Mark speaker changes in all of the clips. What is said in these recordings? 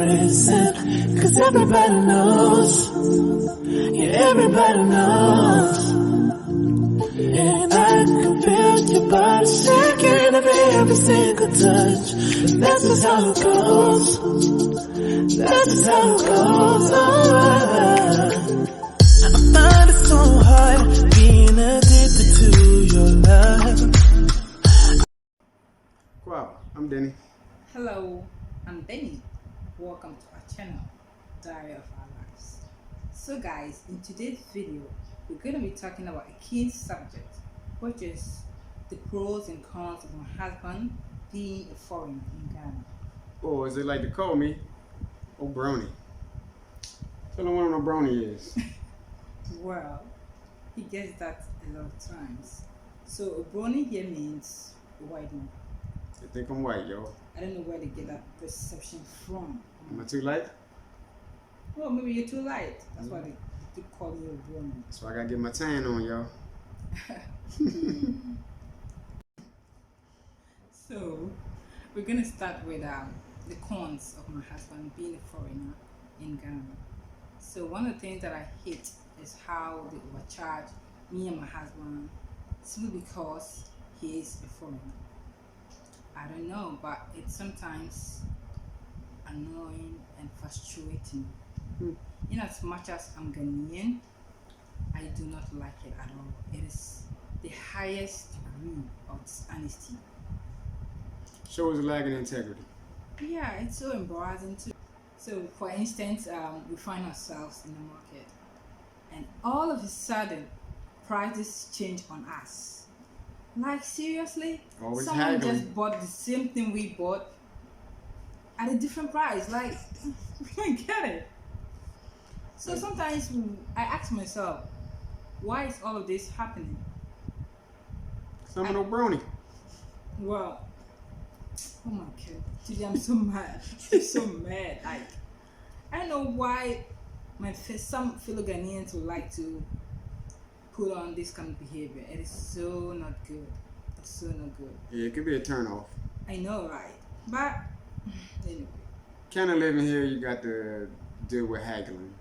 Speaker 1: prison. Cause everybody knows, yeah, everybody knows. And I can feel your body shaking every single touch. That's just how it goes. That's just how it goes. I find it so hard being addicted to your love.
Speaker 2: Wow, I'm Denny.
Speaker 3: Hello, I'm Benny. Welcome to our channel, Diary of Our Lives. So guys, in today's video, we're going to be talking about a key subject, which is the pros and cons of my husband being a foreigner in Ghana.
Speaker 2: Or as they like to call me, O'Brony. So I don't want to know Brony is.
Speaker 3: Well, he gets that a lot of times. So a brony here means a white man.
Speaker 2: They think I'm white, yo.
Speaker 3: I don't know where they get that perception from.
Speaker 2: Am I too light?
Speaker 3: Well, maybe you're too light. That's why they keep calling you a brony.
Speaker 2: So I gotta get my tan on, yo.
Speaker 3: So, we're gonna start with the cons of my husband being a foreigner in Ghana. So, one of the things that I hate is how they overcharge me and my husband simply because he is a foreigner. I don't know, but it's sometimes annoying and frustrating. In as much as I'm Ghanaian, I do not like it at all. It is the highest degree of dishonesty.
Speaker 2: Shows a lack in integrity.
Speaker 3: Yeah, it's so embarrassing too. So, for instance, we find ourselves in the market, and all of a sudden, prices change on us. Like seriously,
Speaker 2: Always
Speaker 3: someone
Speaker 2: haggling.
Speaker 3: just bought the same thing we bought at a different price. Like, we don't get it. So sometimes I ask myself, why is all of this happening?
Speaker 2: Some O'Brony.
Speaker 3: Well, oh my god, today I'm so mad. I'm so mad. Like, I don't know why some fellow Ghanaians would like to put on this kind of behavior. It is so not good. It's so not good.
Speaker 2: Yeah, it could be a turnoff.
Speaker 3: I know, right? But anyway.
Speaker 2: Kind of living here, you got to deal with haggling.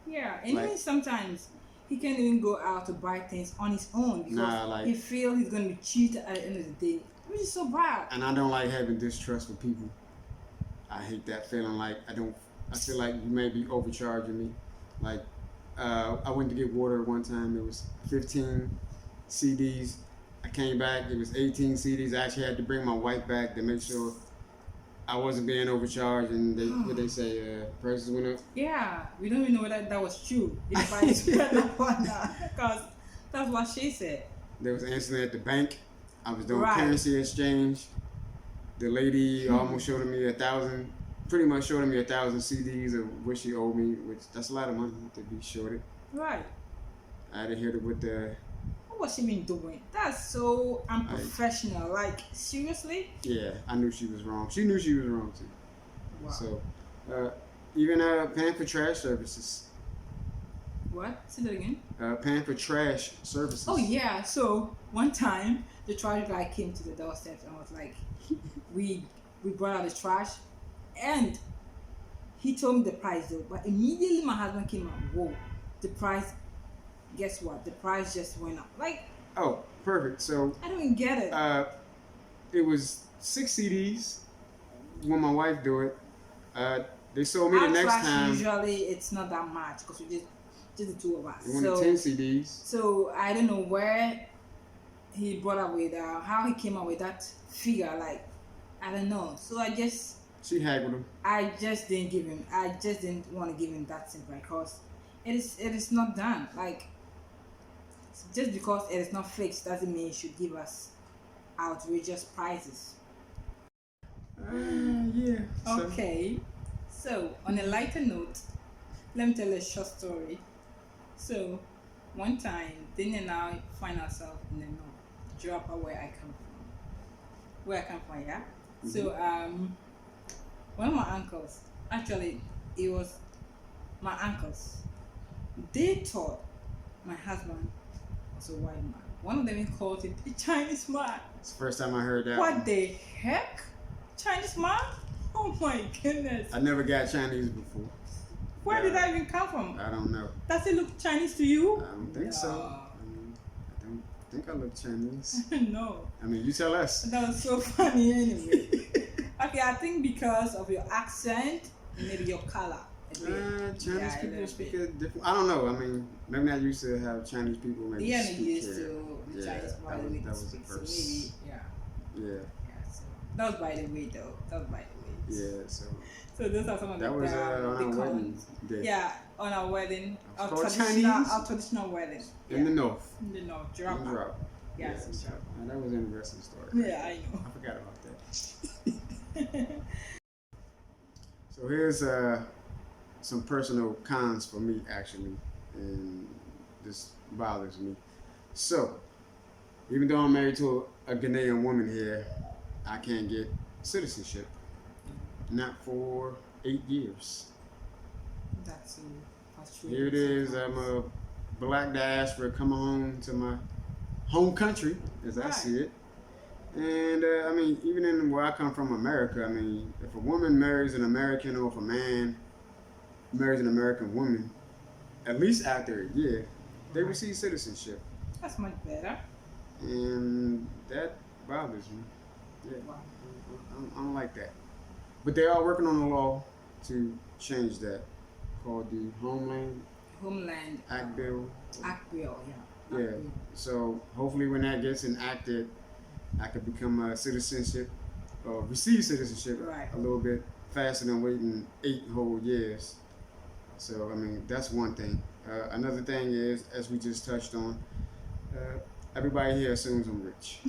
Speaker 3: Yeah, and
Speaker 2: Like-
Speaker 3: even sometimes he can't even go out to buy things on his own because
Speaker 2: Nah, like-
Speaker 3: he feels he's going to be cheated at the end of the day, which is so bad.
Speaker 2: And I don't like having distrust for people. I hate that feeling. Like I feel like you may be overcharging me. Like I went to get water one time. It was 15 CDs. I came back. It was 18 CDs. I actually had to bring my wife back to make sure I wasn't being overcharged. And what they say, prices went up.
Speaker 3: Yeah, we don't even know whether that was true. If I swear that one, because that's what she said.
Speaker 2: There was an incident at the bank. I was doing
Speaker 3: Right.
Speaker 2: currency exchange. The lady almost showed me 1,000. Pretty much showed me 1,000 CDs of what she owed me, which that's a lot of money to be shorted.
Speaker 3: Right.
Speaker 2: I had to hit her with the.
Speaker 3: What was she been doing? That's so unprofessional. Like, seriously?
Speaker 2: Yeah, I knew she was wrong. She knew she was wrong too.
Speaker 3: Wow.
Speaker 2: So, even paying for trash services.
Speaker 3: What? Say that again?
Speaker 2: Paying for trash services.
Speaker 3: Oh yeah. So one time the trash guy came to the doorstep and was like, we brought out the trash, and he told me the price though. But immediately my husband came out. Whoa, the price. Guess what? The price just went up. Like,
Speaker 2: Oh, perfect. So,
Speaker 3: I don't even get it.
Speaker 2: it was 6 CDs when my wife do it. They sold me the
Speaker 3: Our
Speaker 2: next
Speaker 3: trash
Speaker 2: time.
Speaker 3: usually it's not that much because we just the two of us.
Speaker 2: They wanted 10 CDs.
Speaker 3: So I don't know where he brought up with how he came up with that figure. Like, I don't know. So
Speaker 2: She haggled them.
Speaker 3: I just didn't give him. I just didn't want to give him that simple because it is not done. Like, just because it is not fixed doesn't mean you should give us outrageous prices.
Speaker 2: Yeah. So,
Speaker 3: Okay. So on a lighter note, let me tell you a short story. So one time, Dana and I find ourselves in the north, Joppa, where I come from. Yeah. So one of my uncles, actually, it was my uncles. They thought my husband was a white man. One of them even called him a Chinese man.
Speaker 2: it's the first time I heard that.
Speaker 3: What the heck? Chinese man? Oh my goodness.
Speaker 2: I never got Chinese before.
Speaker 3: Where did that even come from?
Speaker 2: I don't know.
Speaker 3: Does it look Chinese to you?
Speaker 2: I don't think so. I don't think I look Chinese.
Speaker 3: No.
Speaker 2: I mean, you tell us.
Speaker 3: That was so funny anyway. Okay, I think because of your accent and maybe your color.
Speaker 2: Chinese people speak a different. I don't know. I mean, maybe not used to have Chinese people. Maybe
Speaker 3: Yeah,
Speaker 2: speak
Speaker 3: used
Speaker 2: here.
Speaker 3: to the
Speaker 2: Yeah,
Speaker 3: Chinese
Speaker 2: that was the
Speaker 3: speak. So
Speaker 2: first.
Speaker 3: maybe, yeah.
Speaker 2: Yeah.
Speaker 3: So that was by the way, though. That was by the way.
Speaker 2: Yeah. So
Speaker 3: those are some of
Speaker 2: that was on our wedding
Speaker 3: cons.
Speaker 2: day.
Speaker 3: Yeah, on our wedding,
Speaker 2: It's called Chinese?
Speaker 3: our traditional wedding.
Speaker 2: In the north.
Speaker 3: In the north,
Speaker 2: In
Speaker 3: Jarapa.
Speaker 2: Jarapa.
Speaker 3: Yes,
Speaker 2: So,
Speaker 3: Jarapa.
Speaker 2: that was an interesting story.
Speaker 3: Yeah, I know.
Speaker 2: I forgot about that. So here's some personal cons for me actually, and this bothers me. So even though I'm married to a Ghanaian woman here, I can't get citizenship. Not for 8 years.
Speaker 3: That's so frustrating.
Speaker 2: Here it is. I'm a black diaspora coming home to my home country, as I see it. And I mean, even in where I come from, America, I mean, if a woman marries an American or if a man marries an American woman, at least after a year, they receive citizenship.
Speaker 3: That's much better.
Speaker 2: And that bothers me. Yeah,
Speaker 3: Wow.
Speaker 2: I don't like that. But they are working on a law to change that, called the
Speaker 3: Homeland
Speaker 2: Act Bill.
Speaker 3: Act Bill, yeah.
Speaker 2: Yeah.
Speaker 3: Act Bill.
Speaker 2: So hopefully, when that gets enacted, I could become a citizenship or receive citizenship
Speaker 3: Right.
Speaker 2: a little bit faster than waiting 8 whole years. So I mean, that's one thing. Another thing is, as we just touched on, everybody here assumes I'm rich.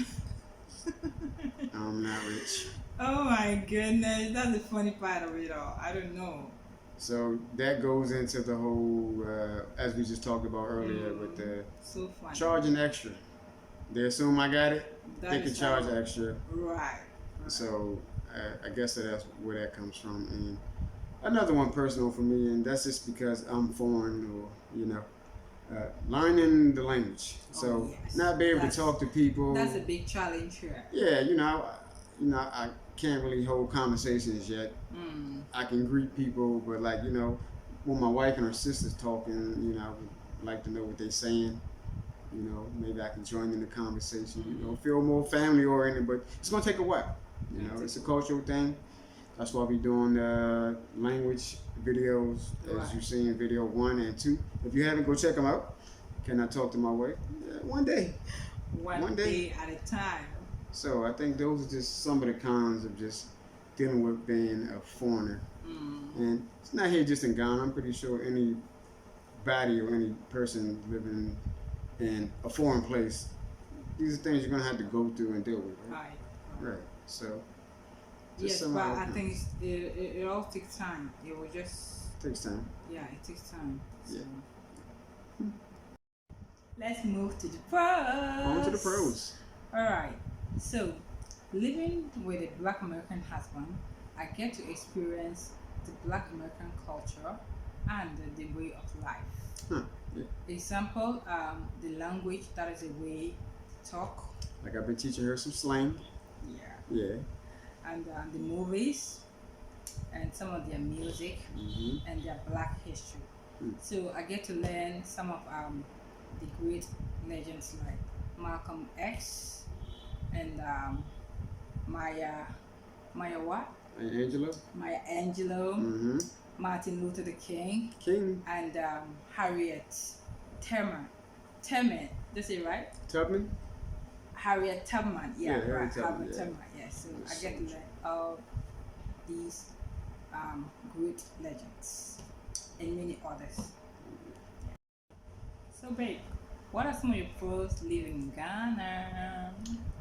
Speaker 2: I'm not rich.
Speaker 3: Oh my goodness, that's the funny part of it all. I don't know.
Speaker 2: So that goes into the whole, as we just talked about earlier, with the
Speaker 3: So funny.
Speaker 2: charging extra. They assume I got it.
Speaker 3: That
Speaker 2: They can
Speaker 3: is
Speaker 2: charge
Speaker 3: how-
Speaker 2: extra.
Speaker 3: Right.
Speaker 2: So I guess that's where that comes from. And another one personal for me, and that's just because I'm foreign, or learning the language. So
Speaker 3: yes.
Speaker 2: not be able to talk to people.
Speaker 3: That's a big challenge here.
Speaker 2: Yeah, I can't really hold conversations yet. I can greet people, but when my wife and her sister's talking, I would like to know what they're saying. Maybe I can join in the conversation. Feel more family oriented, but it's gonna take a while. It's a cultural thing. That's why we doing language videos, as you see in video 1 and 2. If you haven't, go check them out. Can I talk to my wife? Yeah, one day.
Speaker 3: One day at a time.
Speaker 2: So I think those are just some of the cons of just dealing with being a foreigner. And it's not here just in Ghana. I'm pretty sure anybody or any person living in a foreign place, these are things you're gonna have to go through and deal with. Right. So.
Speaker 3: Yes, but I think it all takes time. It will just
Speaker 2: takes time.
Speaker 3: Yeah, it takes time. So.
Speaker 2: Yeah.
Speaker 3: Let's move to the pros.
Speaker 2: On to the pros.
Speaker 3: All right. So, living with a Black American husband, I get to experience the Black American culture and the way of life.
Speaker 2: Huh. Yeah.
Speaker 3: Example, the language, that is a way to talk.
Speaker 2: Like I've been teaching her some slang.
Speaker 3: Yeah.
Speaker 2: Yeah.
Speaker 3: And the movies, and some of their music,
Speaker 2: Mm-hmm.
Speaker 3: and their Black history. So I get to learn some of the great legends like Malcolm X and Maya what?
Speaker 2: Angela.
Speaker 3: Maya Angelou,
Speaker 2: Mm-hmm.
Speaker 3: Martin Luther the King,
Speaker 2: King.
Speaker 3: and Harriet Tubman. That's it, right?
Speaker 2: Tubman.
Speaker 3: Harriet Tubman. Yeah,
Speaker 2: Yeah, Harriet
Speaker 3: right.
Speaker 2: Tubman,
Speaker 3: Harriet
Speaker 2: yeah.
Speaker 3: Tubman. Yeah. So
Speaker 2: Good
Speaker 3: I get to
Speaker 2: soldier.
Speaker 3: learn all these great legends and many others. So, babe, what are some of your pros living in Ghana?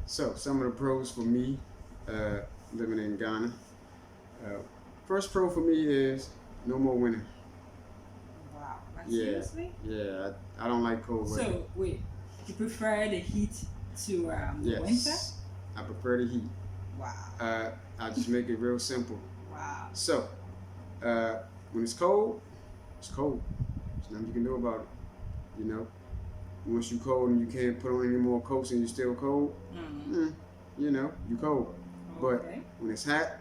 Speaker 2: So some of the pros for me living in Ghana. First pro for me is no more winter.
Speaker 3: Wow. Like,
Speaker 2: Yeah.
Speaker 3: seriously?
Speaker 2: Yeah, I don't like cold weather.
Speaker 3: So, wait, you prefer the heat to the
Speaker 2: Yes.
Speaker 3: winter?
Speaker 2: I prefer the heat.
Speaker 3: Wow.
Speaker 2: I just make it real simple.
Speaker 3: Wow.
Speaker 2: So, when it's cold, it's cold. There's nothing you can do about it. Once you're cold and you can't put on any more coats and you're still cold,
Speaker 3: Mm.
Speaker 2: you're cold. But
Speaker 3: Okay.
Speaker 2: when it's hot,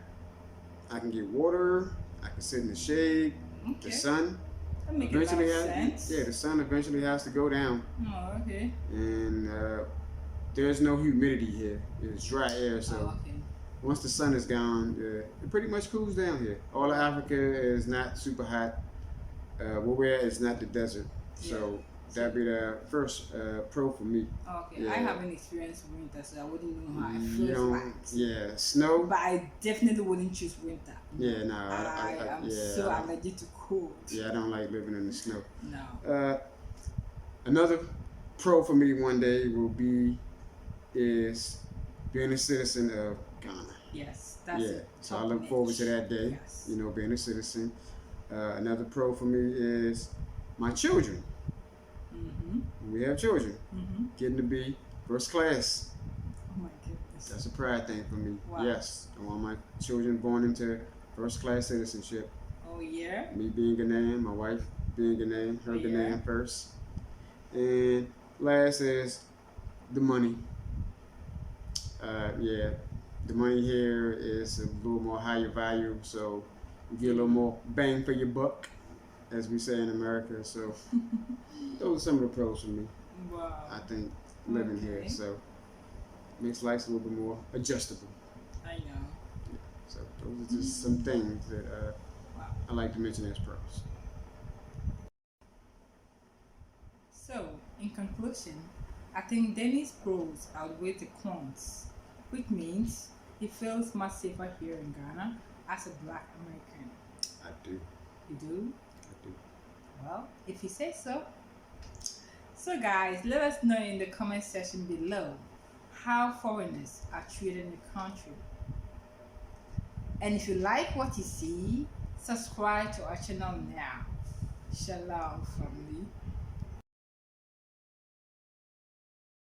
Speaker 2: I can get water. I can sit in the shade. The
Speaker 3: Okay.
Speaker 2: sun
Speaker 3: That makes a lot
Speaker 2: eventually
Speaker 3: of
Speaker 2: has.
Speaker 3: sense.
Speaker 2: Yeah, the sun eventually has to go down,
Speaker 3: Oh, okay.
Speaker 2: and there's no humidity here. It's dry air, so.
Speaker 3: Oh, okay.
Speaker 2: Once the sun is gone, it pretty much cools down here. All of Africa is not super hot. Where we're at is not the desert. So that'd be the first pro for me.
Speaker 3: Okay.
Speaker 2: Yeah.
Speaker 3: I haven't experienced winter, so I wouldn't know how it
Speaker 2: You
Speaker 3: feels
Speaker 2: don't,
Speaker 3: like.
Speaker 2: yeah, snow.
Speaker 3: But I definitely wouldn't choose winter.
Speaker 2: Yeah, no,
Speaker 3: I am
Speaker 2: yeah,
Speaker 3: so
Speaker 2: I don't-
Speaker 3: allergic to cold.
Speaker 2: yeah, I don't like living in the snow.
Speaker 3: No.
Speaker 2: Another pro for me one day is being a citizen of Ghana.
Speaker 3: Yes, that's
Speaker 2: Yeah,
Speaker 3: it.
Speaker 2: so I
Speaker 3: Top
Speaker 2: look forward to
Speaker 3: notch.
Speaker 2: that day.
Speaker 3: Yes.
Speaker 2: You know, being a citizen. Another pro for me is my children.
Speaker 3: Mm-hmm.
Speaker 2: We have children.
Speaker 3: Mm-hmm.
Speaker 2: Getting to be first class.
Speaker 3: Oh my goodness.
Speaker 2: That's a pride thing for me.
Speaker 3: Wow.
Speaker 2: Yes, I want my children born into first class citizenship.
Speaker 3: Oh yeah.
Speaker 2: Me being Ghanaian, my wife being Ghanaian, her
Speaker 3: Yeah.
Speaker 2: Ghanaian first. And last is the money. Yeah, the money here is a little more higher value, so you get a little more bang for your buck, as we say in America. So those are some of the pros for me.
Speaker 3: Wow.
Speaker 2: I think living here,
Speaker 3: Okay.
Speaker 2: so makes life a little bit more adjustable.
Speaker 3: I know.
Speaker 2: So those are just some things that
Speaker 3: Wow.
Speaker 2: I like to mention as pros.
Speaker 3: So, in conclusion, I think Denny's pros outweigh the cons, which means he feels much safer here in Ghana as a Black American.
Speaker 2: I do.
Speaker 3: You do?
Speaker 2: I do.
Speaker 3: Well, if you say so. So, guys, let us know in the comment section below how foreigners are treated in the country. And if you like what you see, subscribe to our channel now. Shalom, family.